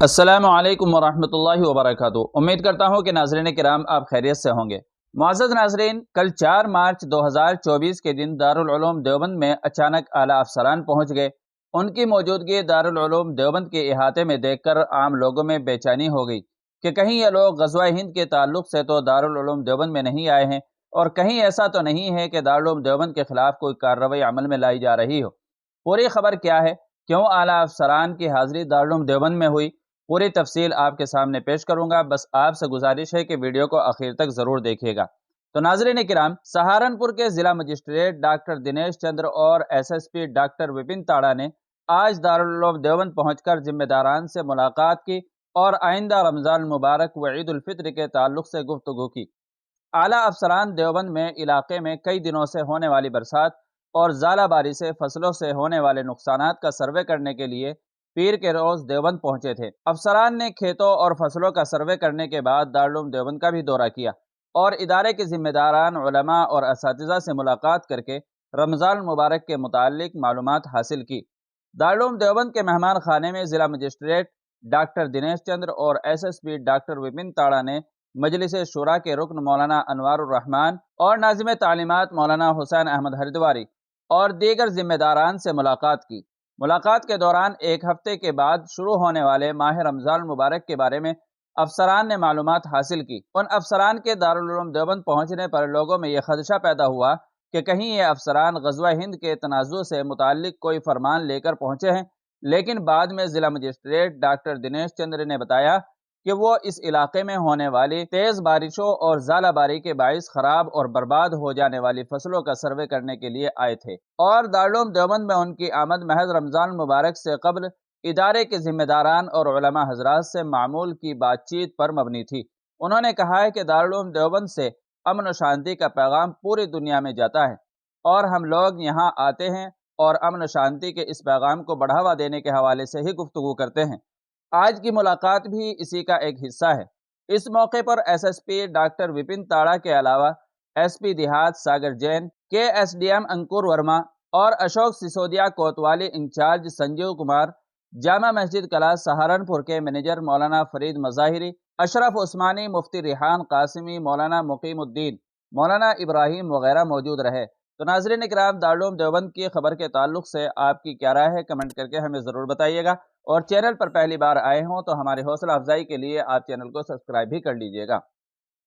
السلام علیکم ورحمۃ اللہ وبرکاتہ۔ امید کرتا ہوں کہ ناظرین کرام آپ خیریت سے ہوں گے۔ معزز ناظرین، کل 4 مارچ 2024 کے دن دارالعلوم دیوبند میں اچانک اعلیٰ افسران پہنچ گئے۔ ان کی موجودگی دارالعلوم دیوبند کے احاطے میں دیکھ کر عام لوگوں میں بے چینی ہو گئی کہ کہیں یہ لوگ غزوہ ہند کے تعلق سے تو دارالعلوم دیوبند میں نہیں آئے ہیں، اور کہیں ایسا تو نہیں ہے کہ دارالعلوم دیوبند کے خلاف کوئی کارروائی عمل میں لائی جا رہی ہو۔ پوری خبر کیا ہے، کیوں اعلیٰ افسران کی حاضری دارالعلوم دیوبند میں ہوئی، پوری تفصیل آپ کے سامنے پیش کروں گا۔ بس آپ سے گزارش ہے کہ ویڈیو کو آخر تک ضرور دیکھیے گا۔ تو ناظرین کرام، سہارنپور کے ضلع مجسٹریٹ ڈاکٹر دنیش چندر اور S S P doctor Vipin Tada نے آج دارالعلوم دیوبند پہنچ کر ذمہ داران سے ملاقات کی اور آئندہ رمضان المبارک و عید الفطر کے تعلق سے گفتگو کی۔ اعلیٰ افسران دیوبند میں علاقے میں کئی دنوں سے ہونے والی برسات اور ژالہ باری سے فصلوں سے ہونے والے نقصانات کا سروے کرنے کے لیے پیر کے روز دیوبند پہنچے تھے۔ افسران نے کھیتوں اور فصلوں کا سروے کرنے کے بعد دارالعلوم دیوبند کا بھی دورہ کیا اور ادارے کے ذمہ داران، علماء اور اساتذہ سے ملاقات کر کے رمضان المبارک کے متعلق معلومات حاصل کی۔ دارالعلوم دیوبند کے مہمان خانے میں ضلع مجسٹریٹ ڈاکٹر دنیش چندر اور S S P doctor Vipin Tada نے مجلس شورا کے رکن مولانا انوار الرحمان اور ناظم تعلیمات مولانا حسین احمد ہردواری اور دیگر ذمہ داران سے ملاقات کی۔ ملاقات کے دوران ایک ہفتے کے بعد شروع ہونے والے ماہ رمضان المبارک کے بارے میں افسران نے معلومات حاصل کی۔ ان افسران کے دارالعلوم دیوبند پہنچنے پر لوگوں میں یہ خدشہ پیدا ہوا کہ کہیں یہ افسران غزوہ ہند کے تنازع سے متعلق کوئی فرمان لے کر پہنچے ہیں، لیکن بعد میں ضلع مجسٹریٹ ڈاکٹر دنیش چندر نے بتایا کہ وہ اس علاقے میں ہونے والی تیز بارشوں اور ژالہ باری کے باعث خراب اور برباد ہو جانے والی فصلوں کا سروے کرنے کے لیے آئے تھے، اور دارالعلوم دیوبند میں ان کی آمد محض رمضان المبارک سے قبل ادارے کے ذمہ داران اور علماء حضرات سے معمول کی بات چیت پر مبنی تھی۔ انہوں نے کہا ہے کہ دارالعلوم دیوبند سے امن و شانتی کا پیغام پوری دنیا میں جاتا ہے، اور ہم لوگ یہاں آتے ہیں اور امن و شانتی کے اس پیغام کو بڑھاوا دینے کے حوالے سے ہی گفتگو کرتے ہیں۔ آج کی ملاقات بھی اسی کا ایک حصہ ہے۔ اس موقع پر S S P doctor Vipin Tada کے علاوہ ایس پی دیہات ساگر جین، کے S D M Ankur Verma اور اشوک سسودیا کوتوالی انچارج سنجیو کمار، جامع مسجد کلا سہارنپور کے مینیجر مولانا فرید مظاہری، اشرف عثمانی، مفتی ریحان قاسمی، مولانا مقیم الدین، مولانا ابراہیم وغیرہ موجود رہے۔ تو ناظرین کرام، دارالعلوم دیوبند کی خبر کے تعلق سے آپ کی کیا رائے ہے، کمنٹ کر کے ہمیں ضرور بتائیے گا، اور چینل پر پہلی بار آئے ہوں تو ہماری حوصلہ افزائی کے لیے آپ چینل کو سبسکرائب بھی کر لیجیے گا۔